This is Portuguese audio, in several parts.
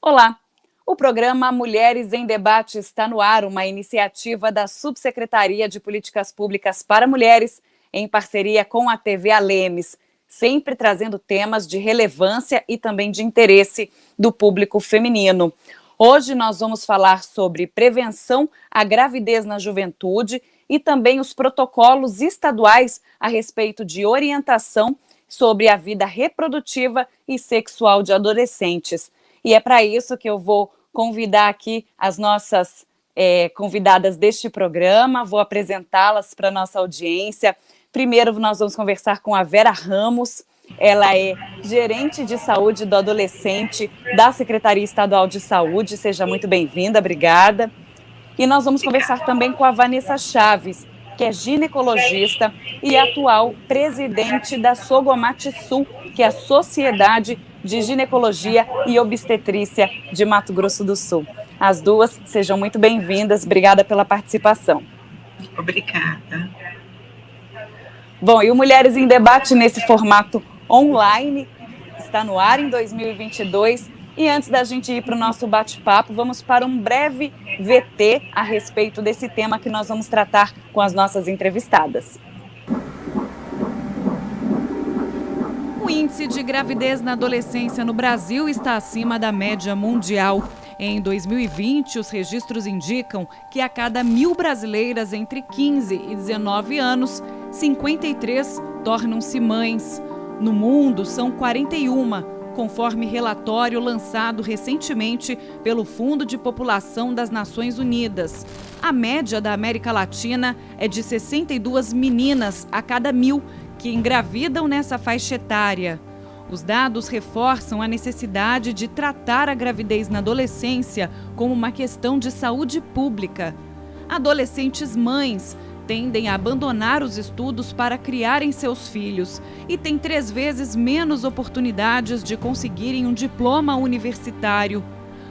Olá! O programa Mulheres em Debate está no ar, uma iniciativa da Subsecretaria de Políticas Públicas para Mulheres, em parceria com a TV Alemes, sempre trazendo temas de relevância e também de interesse do público feminino. Hoje nós vamos falar sobre prevenção à gravidez na juventude e também os protocolos estaduais a respeito de orientação sobre a vida reprodutiva e sexual de adolescentes. E é para isso que eu vou convidar aqui as nossas convidadas deste programa, vou apresentá-las para a nossa audiência. Primeiro, nós vamos conversar com a Vera Ramos. Ela é gerente de saúde do adolescente da Secretaria Estadual de Saúde. Seja muito bem-vinda, obrigada. E nós vamos conversar também com a Vanessa Chaves, que é ginecologista e atual presidente da Sogomat-Sul, que é a Sociedade de Ginecologia e Obstetrícia de Mato Grosso do Sul. As duas, sejam muito bem-vindas. Obrigada pela participação. Obrigada. Bom, e o Mulheres em Debate nesse formato online está no ar em 2022. E antes da gente ir para o nosso bate-papo, vamos para um breve VT a respeito desse tema que nós vamos tratar com as nossas entrevistadas. O índice de gravidez na adolescência no Brasil está acima da média mundial. Em 2020, os registros indicam que a cada 1.000 brasileiras entre 15 e 19 anos, 53 tornam-se mães. No mundo, são 41, conforme relatório lançado recentemente pelo Fundo de População das Nações Unidas. A média da América Latina é de 62 meninas a cada 1.000 que engravidam nessa faixa etária. Os dados reforçam a necessidade de tratar a gravidez na adolescência como uma questão de saúde pública. Adolescentes mães tendem a abandonar os estudos para criarem seus filhos e têm 3 vezes menos oportunidades de conseguirem um diploma universitário.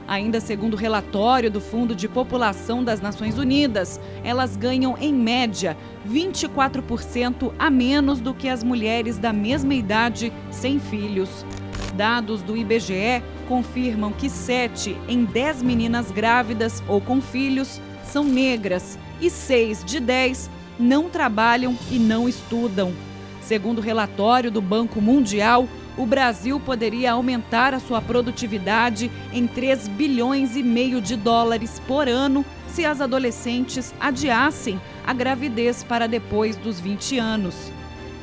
Ainda segundo o relatório do Fundo de População das Nações Unidas, elas ganham, em média, 24% a menos do que as mulheres da mesma idade sem filhos. Dados do IBGE confirmam que 7 em 10 meninas grávidas ou com filhos são negras e 6 de 10 não trabalham e não estudam. Segundo o relatório do Banco Mundial, o Brasil poderia aumentar a sua produtividade em 3 bilhões e meio de dólares por ano se as adolescentes adiassem a gravidez para depois dos 20 anos.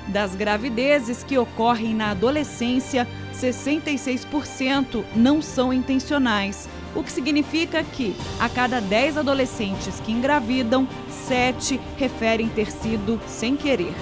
Das gravidezes que ocorrem na adolescência, 66% não são intencionais, o que significa que, a cada 10 adolescentes que engravidam, 7 referem ter sido sem querer.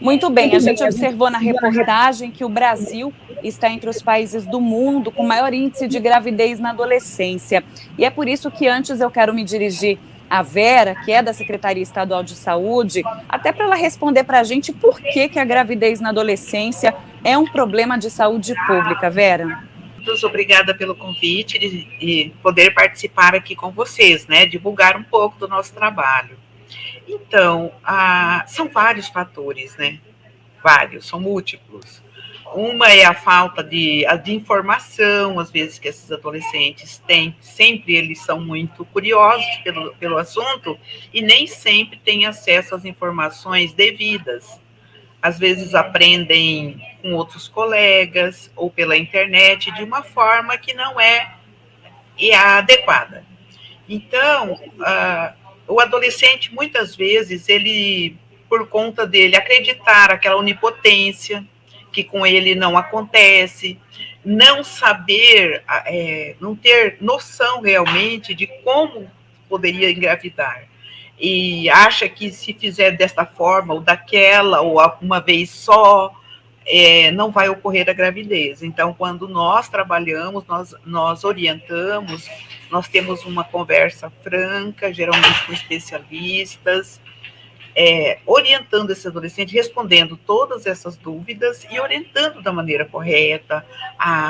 Muito bem, a gente observou na reportagem que o Brasil está entre os países do mundo com maior índice de gravidez na adolescência. E é por isso que antes eu quero me dirigir à Vera, que é da Secretaria Estadual de Saúde, até para ela responder para a gente por que a gravidez na adolescência é um problema de saúde pública. Vera. Muito obrigada pelo convite e poder participar aqui com vocês, né? Divulgar um pouco do nosso trabalho. Então, são vários fatores, né? Vários, são múltiplos. Uma é a falta de informação, às vezes, que esses adolescentes têm. Sempre eles são muito curiosos pelo assunto e nem sempre têm acesso às informações devidas. Às vezes aprendem com outros colegas ou pela internet de uma forma que não é adequada. Então, o adolescente, muitas vezes, ele, por conta dele acreditar aquela onipotência, que com ele não acontece, não saber, não ter noção realmente de como poderia engravidar. E acha que se fizer desta forma, ou daquela, ou uma vez só, não vai ocorrer a gravidez. Então, quando nós trabalhamos, nós orientamos, nós temos uma conversa franca, geralmente com especialistas, orientando esse adolescente, respondendo todas essas dúvidas e orientando da maneira correta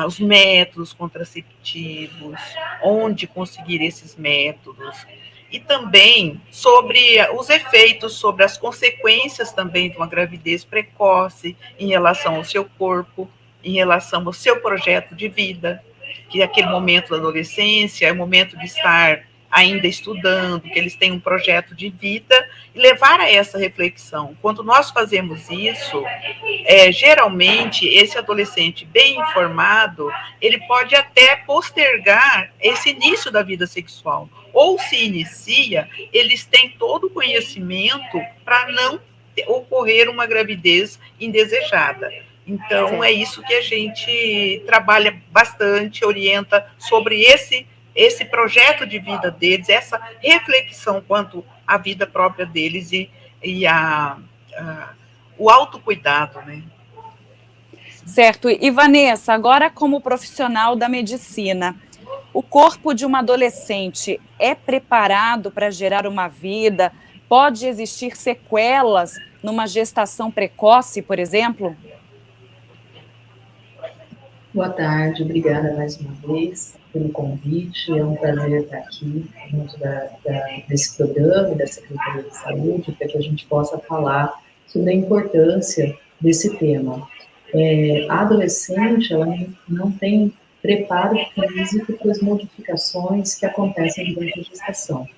os métodos contraceptivos, onde conseguir esses métodos, e também sobre os efeitos, sobre as consequências também de uma gravidez precoce em relação ao seu corpo, em relação ao seu projeto de vida, que aquele momento da adolescência é o momento de estar ainda estudando, que eles têm um projeto de vida, e levar a essa reflexão. Quando nós fazemos isso, geralmente, esse adolescente bem informado, ele pode até postergar esse início da vida sexual. Ou se inicia, eles têm todo o conhecimento para não ocorrer uma gravidez indesejada. Então, é isso que a gente trabalha bastante, orienta sobre esse projeto de vida deles, essa reflexão quanto à vida própria deles e o autocuidado, né? Certo. E, Vanessa, agora como profissional da medicina, o corpo de uma adolescente é preparado para gerar uma vida? Pode existir sequelas numa gestação precoce, por exemplo? Boa tarde, obrigada mais uma vez pelo convite. É um prazer estar aqui junto desse programa e da Secretaria de Saúde para que a gente possa falar sobre a importância desse tema. A adolescente, ela não tem preparo físico para as modificações que acontecem durante a gestação.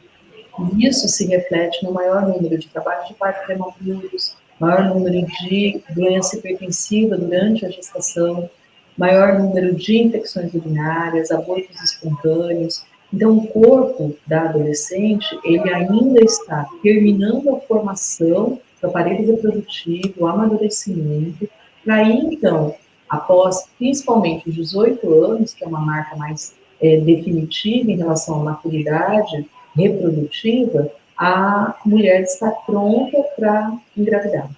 E isso se reflete no maior número de trabalhos de parto prematuros, maior número de doença hipertensiva durante a gestação, maior número de infecções urinárias, abortos espontâneos. Então, o corpo da adolescente, ele ainda está terminando a formação do aparelho reprodutivo, o amadurecimento, para aí, então, após principalmente os 18 anos, que é uma marca mais definitiva em relação à maturidade reprodutiva, a mulher está pronta para engravidar.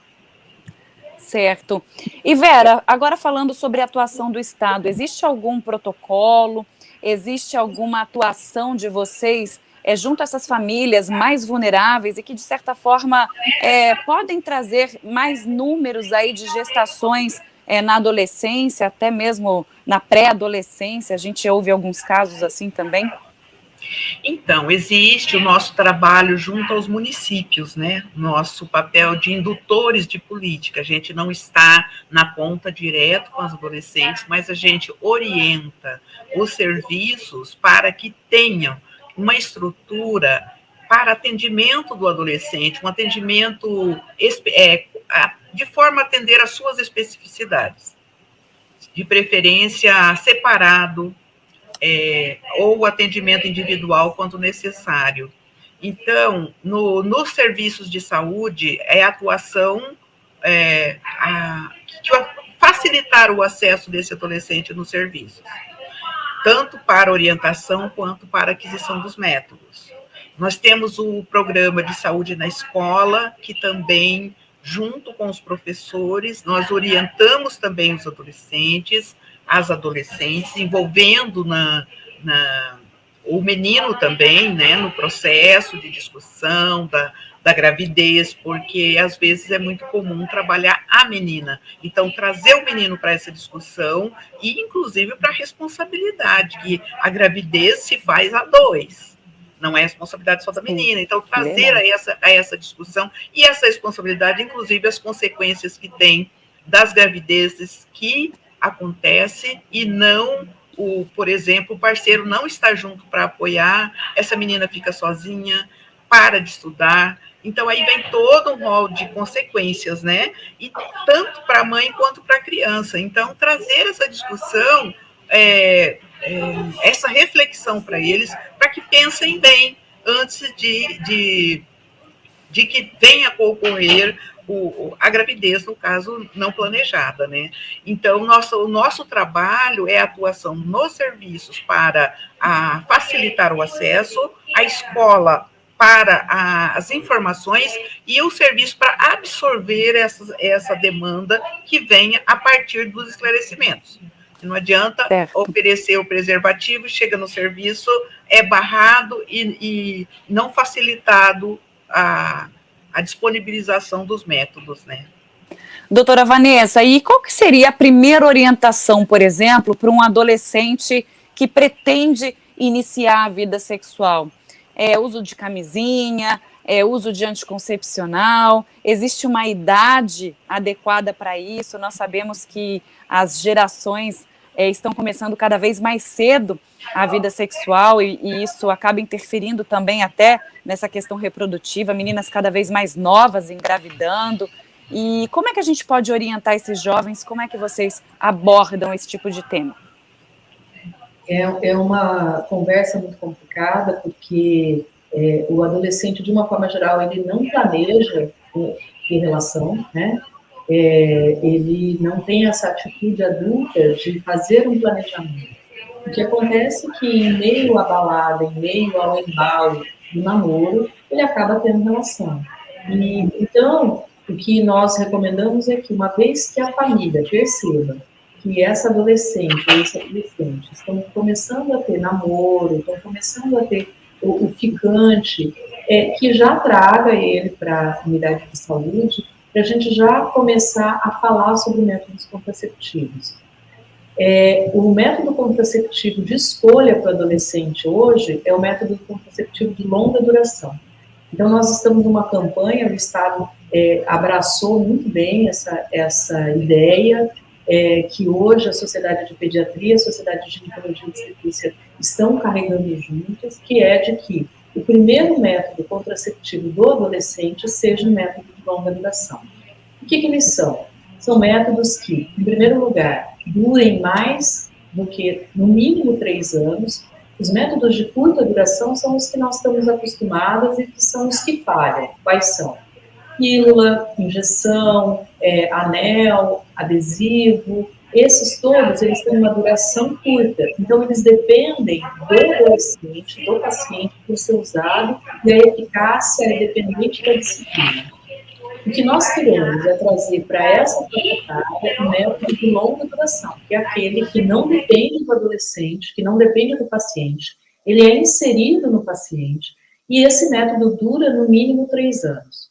Certo. E Vera, agora falando sobre a atuação do Estado, existe algum protocolo, existe alguma atuação de vocês junto a essas famílias mais vulneráveis e que, de certa forma, podem trazer mais números aí de gestações na adolescência, até mesmo na pré-adolescência? A gente ouve alguns casos assim também. Então, existe o nosso trabalho junto aos municípios, né? Nosso papel de indutores de política. A gente não está na ponta direto com as adolescentes, mas a gente orienta os serviços para que tenham uma estrutura para atendimento do adolescente, um atendimento de forma a atender às suas especificidades, de preferência separado, ou atendimento individual quando necessário. Então, nos serviços de saúde, é a atuação facilitar o acesso desse adolescente nos serviços, tanto para orientação quanto para aquisição dos métodos. Nós temos o programa de saúde na escola, que também, junto com os professores, nós orientamos também os adolescentes, as adolescentes, envolvendo o menino também, né, no processo de discussão da gravidez, porque às vezes é muito comum trabalhar a menina. Então, trazer o menino para essa discussão e, inclusive, para a responsabilidade, que a gravidez se faz a dois, não é responsabilidade só da menina. Então, trazer a essa discussão e essa responsabilidade, inclusive, as consequências que tem das gravidezes que acontece e não, por exemplo, o parceiro não está junto para apoiar, essa menina fica sozinha, para de estudar. Então, aí vem todo um rol de consequências, né? E tanto para a mãe quanto para a criança. Então, trazer essa discussão, essa reflexão para eles, para que pensem bem antes de que venha a ocorrer a gravidez, no caso, não planejada, né? Então, o nosso trabalho é a atuação nos serviços para facilitar o acesso, a escola para as informações e o serviço para absorver essa demanda que venha a partir dos esclarecimentos. Não adianta oferecer o preservativo, chega no serviço, é barrado e não facilitado a disponibilização dos métodos, né? Doutora Vanessa, e qual que seria a primeira orientação, por exemplo, para um adolescente que pretende iniciar a vida sexual? Uso de camisinha, uso de anticoncepcional? Existe uma idade adequada para isso? Nós sabemos que as gerações estão começando cada vez mais cedo a vida sexual e isso acaba interferindo também até nessa questão reprodutiva, meninas cada vez mais novas engravidando. E como é que a gente pode orientar esses jovens? Como é que vocês abordam esse tipo de tema? É uma conversa muito complicada, porque o adolescente, de uma forma geral, ele não planeja em relação, né? Ele não tem essa atitude adulta de fazer um planejamento. O que acontece é que, em meio à balada, em meio ao embalo do namoro, ele acaba tendo relação. E, então, o que nós recomendamos é que, uma vez que a família perceba que essa adolescente ou esse adolescente estão começando a ter namoro, estão começando a ter o ficante, que já traga ele para a unidade de saúde, para a gente já começar a falar sobre métodos contraceptivos. O método contraceptivo de escolha para o adolescente hoje é o método contraceptivo de longa duração. Então, nós estamos numa campanha, o Estado abraçou muito bem essa ideia, que hoje a Sociedade de Pediatria, a Sociedade de Ginecologia e Obstetrícia estão carregando juntas, que é de que o primeiro método contraceptivo do adolescente seja um método de longa duração. O que eles são? São métodos que, em primeiro lugar, durem mais do que, no mínimo, 3 anos. Os métodos de curta duração são os que nós estamos acostumados e que são os que falham. Quais são? Pílula, injeção, anel, adesivo, esses todos, eles têm uma duração curta, então eles dependem do adolescente, do paciente, por ser usado, e a eficácia é dependente da disciplina. O que nós queremos é trazer para essa faixa um método de longa duração, que é aquele que não depende do adolescente, que não depende do paciente, ele é inserido no paciente, e esse método dura no mínimo 3 anos.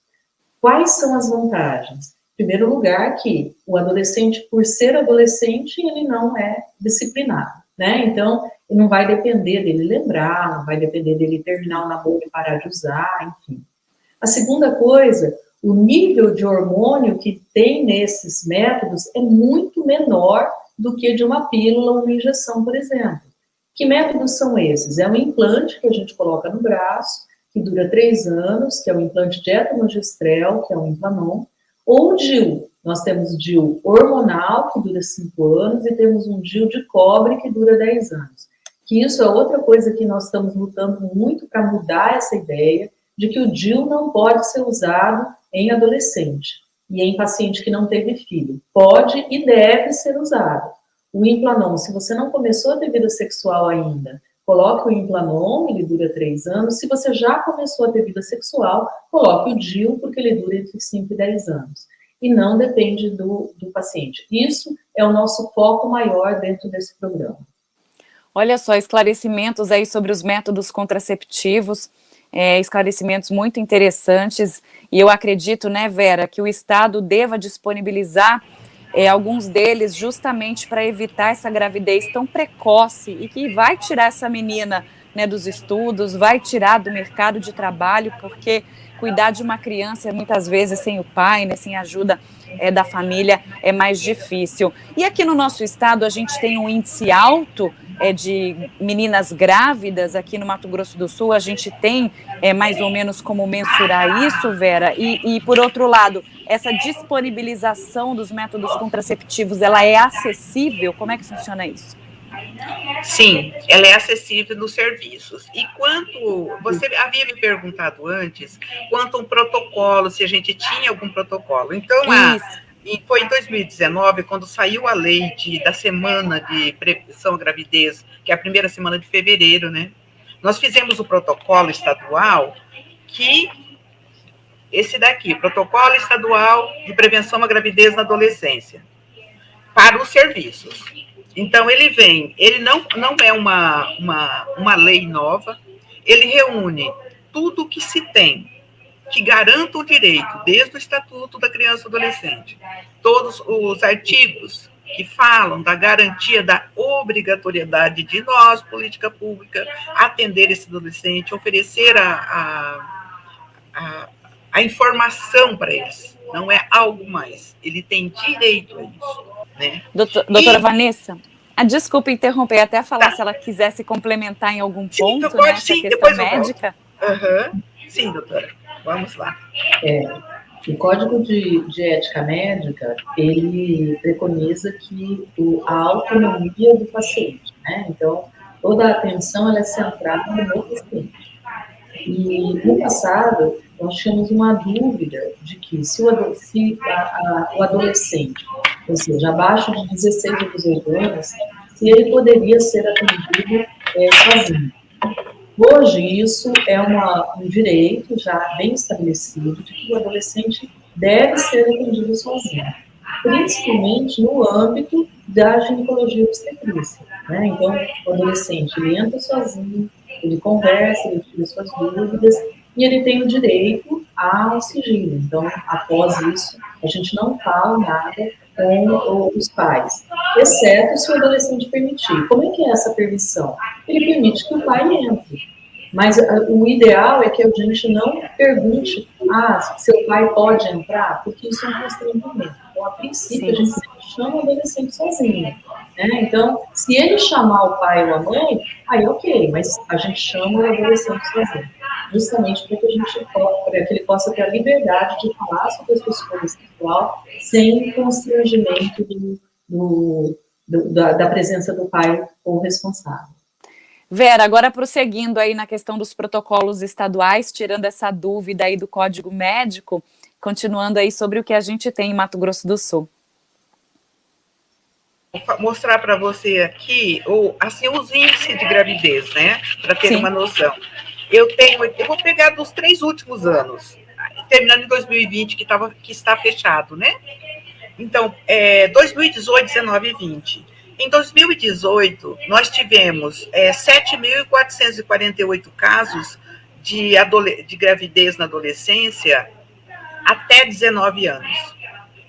Quais são as vantagens? Em primeiro lugar, que o adolescente, por ser adolescente, ele não é disciplinado, né? Então, não vai depender dele lembrar, não vai depender dele terminar o namoro e parar de usar, enfim. A segunda coisa, o nível de hormônio que tem nesses métodos é muito menor do que de uma pílula ou uma injeção, por exemplo. Que métodos são esses? É um implante que a gente coloca no braço, que dura 3 anos, que é o implante de etonogestrel, que é o Implanon, ou o DIU. Nós temos DIU hormonal, que dura 5 anos, e temos um DIU de cobre, que dura 10 anos. Que isso é outra coisa que nós estamos lutando muito para mudar essa ideia de que o DIU não pode ser usado em adolescente e em paciente que não teve filho. Pode e deve ser usado. O Implanon, se você não começou a ter vida sexual ainda, coloque o Implanon, ele dura 3 anos. Se você já começou a ter vida sexual, coloque o DIU, porque ele dura entre 5 e 10 anos. E não depende do paciente. Isso é o nosso foco maior dentro desse programa. Olha só, esclarecimentos aí sobre os métodos contraceptivos, esclarecimentos muito interessantes. E eu acredito, né, Vera, que o Estado deva disponibilizar alguns deles justamente para evitar essa gravidez tão precoce e que vai tirar essa menina, né, dos estudos, vai tirar do mercado de trabalho, porque cuidar de uma criança muitas vezes sem o pai, né, sem a ajuda da família é mais difícil. E aqui no nosso estado a gente tem um índice alto de meninas grávidas. Aqui no Mato Grosso do Sul a gente tem mais ou menos como mensurar isso, Vera? E por outro lado, essa disponibilização dos métodos contraceptivos, ela é acessível? Como é que funciona isso? Sim, ela é acessível nos serviços. E quanto, você havia me perguntado antes, quanto um protocolo, se a gente tinha algum protocolo. Então, foi em 2019, quando saiu a lei da semana de prevenção à gravidez, que é a primeira semana de fevereiro, né? Nós fizemos o protocolo estadual, que esse daqui, Protocolo Estadual de Prevenção à Gravidez na Adolescência, para os serviços. Então, ele não é uma lei nova, ele reúne tudo o que se tem que garanta o direito, desde o Estatuto da Criança e do Adolescente, todos os artigos que falam da garantia da obrigatoriedade de nós, política pública, atender esse adolescente, oferecer a informação para eles. Não é algo mais. Ele tem direito a isso. Né? Doutora Vanessa, desculpa interromper, até falar se ela quisesse complementar em algum ponto, pode, né, essa questão médica. Sim, doutora. Vamos lá. O Código de Ética Médica, ele preconiza que a autonomia do paciente, né? Então, toda a atenção ela é centrada no paciente. E, no passado, nós tínhamos uma dúvida de que se o adolescente, ou seja, abaixo de 16 ou 18 anos, se ele poderia ser atendido sozinho. Hoje, isso é um direito já bem estabelecido de que o adolescente deve ser atendido sozinho, principalmente no âmbito da ginecologia obstetrícia, né? Então, o adolescente, ele entra sozinho, ele conversa, ele tira suas dúvidas, e ele tem o direito ao sigilo. Então, após isso, a gente não fala nada com os pais, exceto se o adolescente permitir. Como é que é essa permissão? Ele permite que o pai entre. Mas o ideal é que a gente não pergunte, seu pai pode entrar, porque isso é um constrangimento. Então, a princípio, a gente sempre chama o adolescente sozinho. Né? Então, se ele chamar o pai ou a mãe, aí ok, mas a gente chama o adolescente sozinho. Justamente para que ele possa ter a liberdade de falar sobre a sua escolha sexual sem constrangimento da presença do pai ou responsável. Vera, agora prosseguindo aí na questão dos protocolos estaduais, tirando essa dúvida aí do Código Médico, continuando aí sobre o que a gente tem em Mato Grosso do Sul. Vou mostrar para você aqui os índices de gravidez, né? Para ter uma noção. Eu vou pegar dos 3 últimos anos, terminando em 2020, que está fechado, né? Então, 2018, 19 e 20. Em 2018, nós tivemos 7.448 casos de gravidez na adolescência até 19 anos.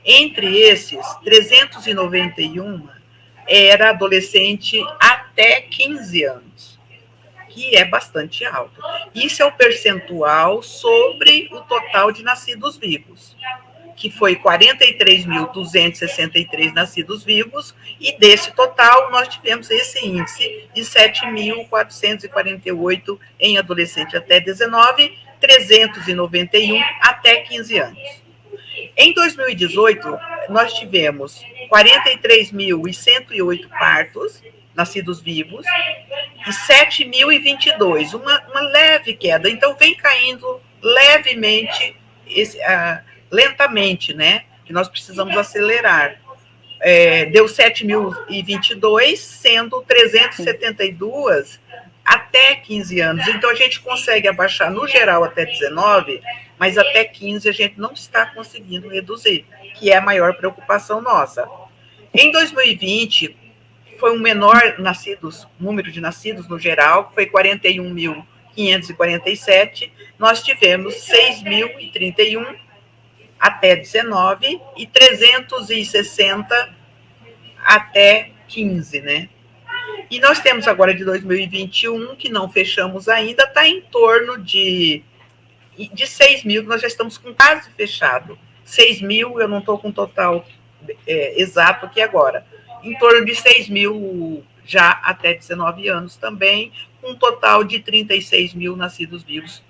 Entre esses, 391 era adolescente até 15 anos, que é bastante alto. Isso é o percentual sobre o total de nascidos vivos, que foi 43.263 nascidos vivos, e desse total nós tivemos esse índice de 7.448 em adolescente até 19, 391 até 15 anos. Em 2018, nós tivemos 43.108 partos nascidos vivos e 7.022, uma leve queda. Então, vem caindo levemente, lentamente, né? Que nós precisamos acelerar. Deu 7.022, sendo 372 até 15 anos. Então, a gente consegue abaixar, no geral, até 19, mas até 15 a gente não está conseguindo reduzir, que é a maior preocupação nossa. Em 2020, foi um menor número de nascidos no geral, foi 41.547, nós tivemos 6.031 até 19 e 360 até 15, né? E nós temos agora de 2021, que não fechamos ainda, está em torno de 6 mil, que nós já estamos com quase fechado. 6 mil, eu não estou com o total exato aqui agora. Em torno de 6 mil já até 19 anos também, um total de 36 mil nascidos vivos,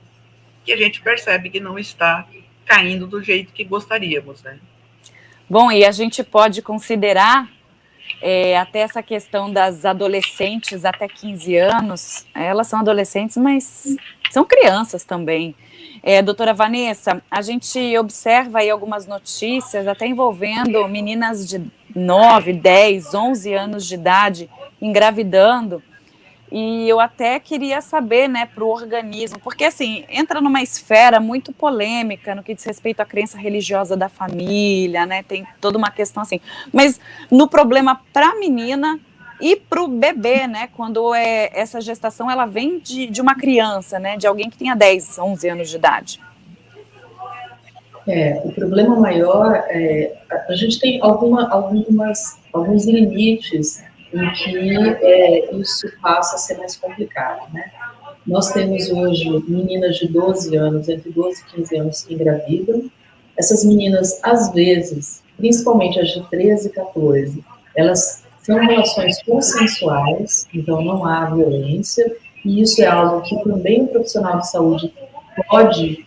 que a gente percebe que não está caindo do jeito que gostaríamos, né? Bom, e a gente pode considerar até essa questão das adolescentes até 15 anos, elas são adolescentes, mas são crianças também. Doutora Vanessa, a gente observa aí algumas notícias, até envolvendo meninas de 9, 10, 11 anos de idade engravidando, e eu até queria saber, né, para o organismo, porque assim, entra numa esfera muito polêmica no que diz respeito à crença religiosa da família, né, tem toda uma questão assim, mas no problema para a menina e para o bebê, né, quando essa gestação ela vem de uma criança, né, de alguém que tenha 10, 11 anos de idade. O problema maior é a gente tem alguns limites em que isso passa a ser mais complicado, né? Nós temos hoje meninas de 12 anos, entre 12 e 15 anos, que engravidam. Essas meninas, às vezes, principalmente as de 13 e 14, elas são relações consensuais, então não há violência, e isso é algo que também o profissional de saúde pode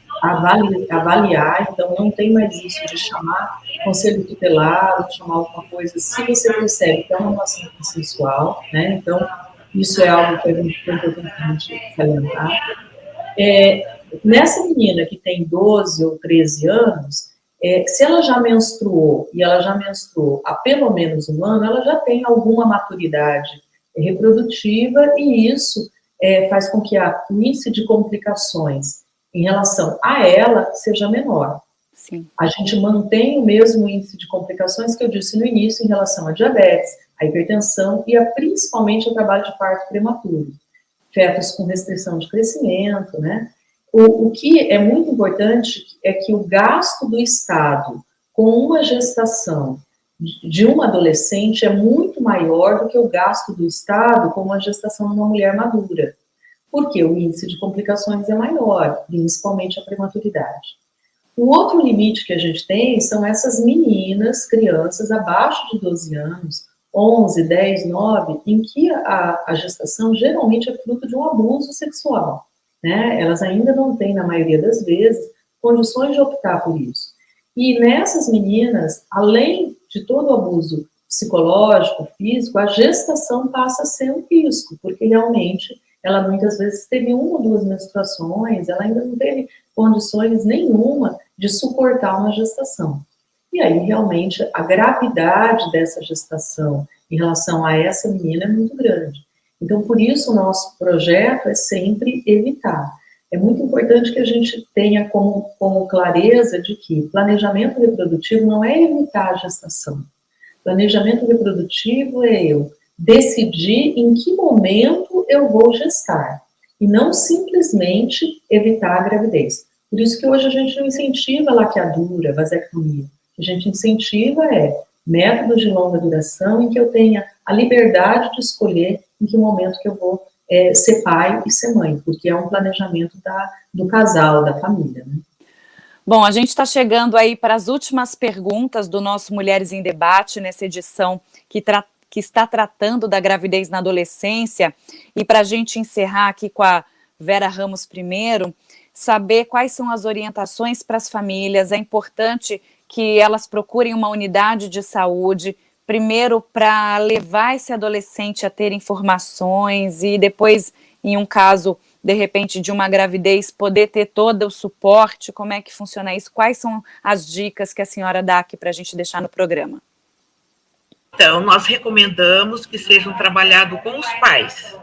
avaliar, então não tem mais isso de chamar conselho tutelar, de chamar alguma coisa, se você percebe que é uma relação consensual, né, então isso é algo que é importante a gente salientar. Nessa menina que tem 12 ou 13 anos, se ela já menstruou, e ela já menstruou há pelo menos um ano, ela já tem alguma maturidade reprodutiva, e isso faz com que o índice de complicações em relação a ela seja menor. Sim. A gente mantém o mesmo índice de complicações que eu disse no início em relação à diabetes, à hipertensão e principalmente ao trabalho de parto prematuro. Fetos com restrição de crescimento, né? O que é muito importante é que o gasto do Estado com uma gestação de uma adolescente é muito maior do que o gasto do Estado com uma gestação de uma mulher madura, porque o índice de complicações é maior, principalmente a prematuridade. O outro limite que a gente tem são essas meninas, crianças abaixo de 12 anos, 11, 10, 9, em que a gestação geralmente é fruto de um abuso sexual, né? Elas ainda não têm, na maioria das vezes, condições de optar por isso. E nessas meninas, além de todo o abuso psicológico, físico, a gestação passa a ser um risco, porque realmente ela muitas vezes teve uma ou duas menstruações, ela ainda não teve condições nenhuma de suportar uma gestação. E aí, realmente, a gravidade dessa gestação em relação a essa menina é muito grande. Então, por isso, o nosso projeto é sempre evitar. É muito importante que a gente tenha como clareza de que planejamento reprodutivo não é evitar a gestação. Planejamento reprodutivo é eu decidir em que momento eu vou gestar, e não simplesmente evitar a gravidez. Por isso que hoje a gente não incentiva a laqueadura, vasectomia. O que a gente incentiva métodos de longa duração em que eu tenha a liberdade de escolher em que momento que eu vou ser pai e ser mãe, porque é um planejamento do casal, da família, né? Bom, a gente está chegando aí para as últimas perguntas do nosso Mulheres em Debate, nessa edição que está tratando da gravidez na adolescência. E para a gente encerrar aqui com a Vera Ramos primeiro, saber quais são as orientações para as famílias. É importante que elas procurem uma unidade de saúde, primeiro para levar esse adolescente a ter informações e depois, em um caso, de repente, de uma gravidez, poder ter todo o suporte. Como é que funciona isso? Quais são as dicas que a senhora dá aqui para a gente deixar no programa? Então, nós recomendamos que sejam trabalhados com os pais.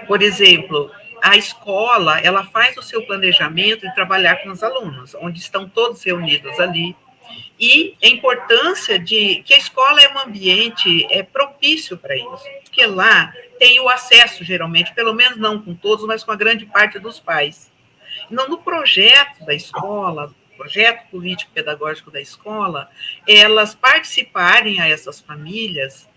Por exemplo, a escola, ela faz o seu planejamento de trabalhar com os alunos, onde estão todos reunidos ali. E a importância de que a escola é um ambiente propício para isso, porque lá tem o acesso, geralmente, pelo menos não com todos, mas com a grande parte dos pais. Então, no projeto da escola, projeto político-pedagógico da escola, elas participarem a essas famílias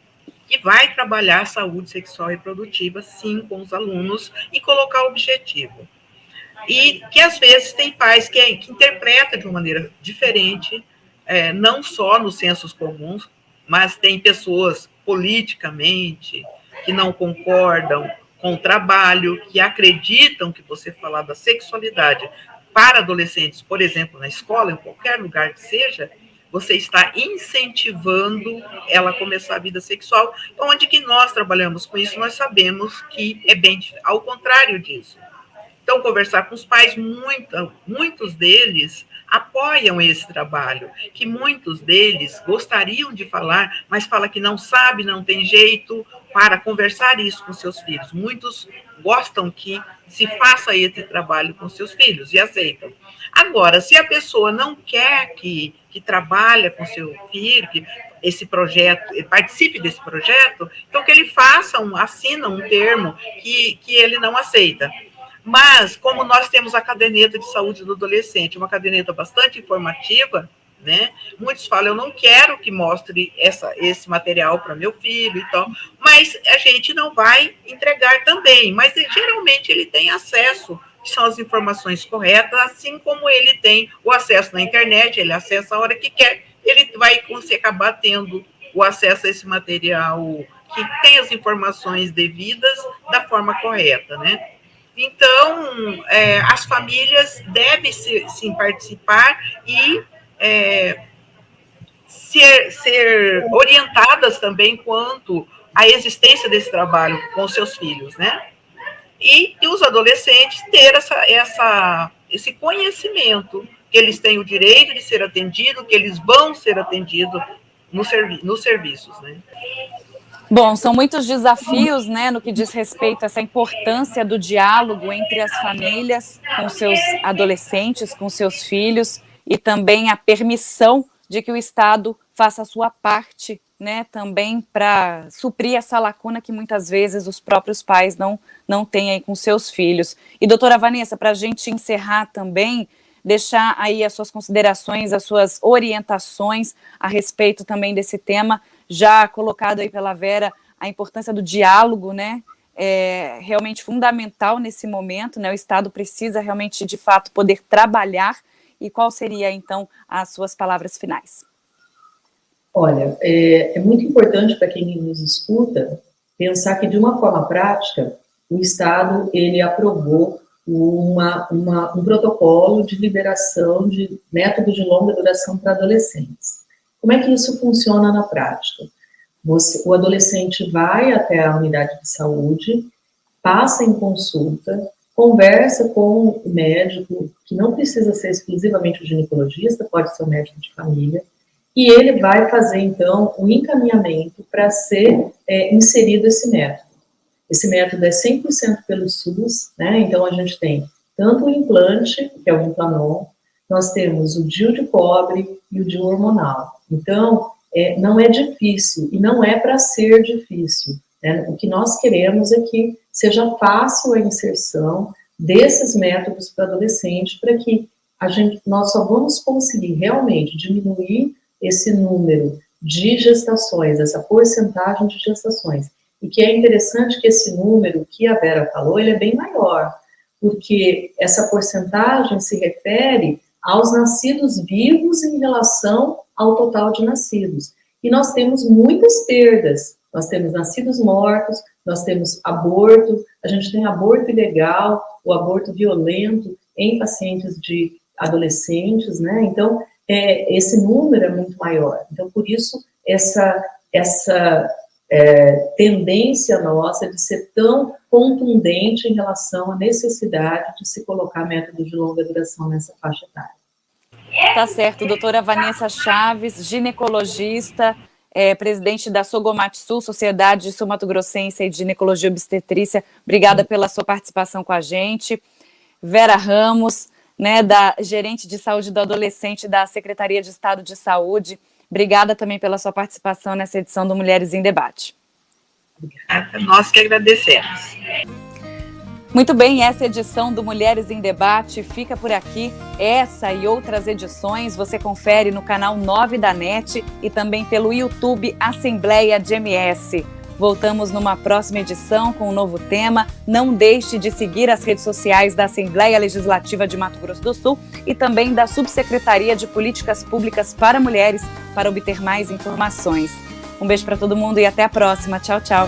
que vai trabalhar a saúde sexual e reprodutiva, sim, com os alunos e colocar o objetivo. E que, às vezes, tem pais que interpretam de uma maneira diferente, não só nos sensos comuns, mas tem pessoas politicamente que não concordam com o trabalho, que acreditam que você falar da sexualidade para adolescentes, por exemplo, na escola, em qualquer lugar que seja, você está incentivando ela a começar a vida sexual. Onde que nós trabalhamos com isso, nós sabemos que é bem ao contrário disso. Então, conversar com os pais, muitos deles apoiam esse trabalho, que muitos deles gostariam de falar, mas fala que não sabe, não tem jeito para conversar isso com seus filhos. Muitos gostam que se faça esse trabalho com seus filhos e aceitam. Agora, se a pessoa não quer que trabalhe com seu filho, que esse projeto, participe desse projeto, então que ele faça, assina um termo que ele não aceita. Mas, como nós temos a caderneta de saúde do adolescente, uma caderneta bastante informativa, né? Muitos falam, eu não quero que mostre esse material para meu filho e tal, mas a gente não vai entregar também, mas geralmente ele tem acesso, que são as informações corretas, assim como ele tem o acesso na internet, ele acessa a hora que quer, ele vai acabar tendo o acesso a esse material que tem as informações devidas da forma correta, né? Então, as famílias devem sim participar e ser orientadas também quanto à existência desse trabalho com seus filhos, né? E os adolescentes ter esse conhecimento que eles têm o direito de ser atendidos, que eles vão ser atendidos nos serviços, né? Bom, são muitos desafios, né, no que diz respeito a essa importância do diálogo entre as famílias com seus adolescentes, com seus filhos, e também a permissão de que o Estado faça a sua parte, né, também para suprir essa lacuna que muitas vezes os próprios pais não têm aí com seus filhos. E, doutora Vanessa, para a gente encerrar também, deixar aí as suas considerações, as suas orientações a respeito também desse tema, já colocado aí pela Vera, a importância do diálogo, né, é realmente fundamental nesse momento, né, o Estado precisa realmente, de fato, poder trabalhar. E qual seria, então, as suas palavras finais? Olha, é muito importante para quem nos escuta pensar que, de uma forma prática, o Estado, ele aprovou um protocolo de liberação de métodos de longa duração para adolescentes. Como é que isso funciona na prática? O adolescente vai até a unidade de saúde, passa em consulta, conversa com o médico, que não precisa ser exclusivamente o ginecologista, pode ser o médico de família, e ele vai fazer, então, um encaminhamento para ser inserido esse método. Esse método é 100% pelo SUS, né? Então a gente tem tanto o implante, que é o Implanon, nós temos o DIU de cobre e o DIU hormonal. Então, não é difícil, e não é para ser difícil, né? O que nós queremos é que seja fácil a inserção desses métodos para adolescente, para que nós só vamos conseguir realmente diminuir esse número de gestações, essa porcentagem de gestações. E que é interessante que esse número que a Vera falou, ele é bem maior, porque essa porcentagem se refere aos nascidos vivos em relação ao total de nascidos. E nós temos muitas perdas, nós temos nascidos mortos, nós temos aborto, a gente tem aborto ilegal, o aborto violento em pacientes de adolescentes, né? Então, esse número é muito maior. Então, por isso, essa tendência nossa de ser tão contundente em relação à necessidade de se colocar métodos de longa duração nessa faixa etária. Tá certo, doutora Vanessa Chaves, ginecologista, presidente da Sogomatsul, Sociedade Sul-Mato-Grossense de Ginecologia e Obstetrícia, obrigada pela sua participação com a gente. Vera Ramos, né, da gerente de saúde do adolescente da Secretaria de Estado de Saúde, obrigada também pela sua participação nessa edição do Mulheres em Debate. Obrigada, nós que agradecemos. Muito bem, essa edição do Mulheres em Debate fica por aqui. Essa e outras edições você confere no canal 9 da NET e também pelo YouTube Assembleia de MS. Voltamos numa próxima edição com um novo tema. Não deixe de seguir as redes sociais da Assembleia Legislativa de Mato Grosso do Sul e também da Subsecretaria de Políticas Públicas para Mulheres para obter mais informações. Um beijo para todo mundo e até a próxima. Tchau, tchau.